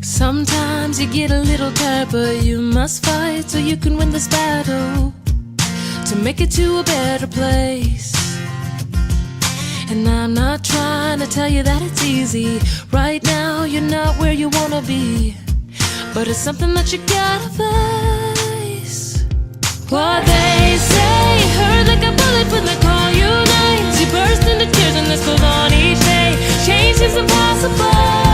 Sometimes you get a little tired, but you must fight so you can win this battle to make it to a better place. And I'm not trying to tell you that it's easy. Right now you're not where you wanna be, but it's something that you gotta face. What they say hurt like a bullet when they call you names. You burst into tears and this goes on each day. Change is impossible.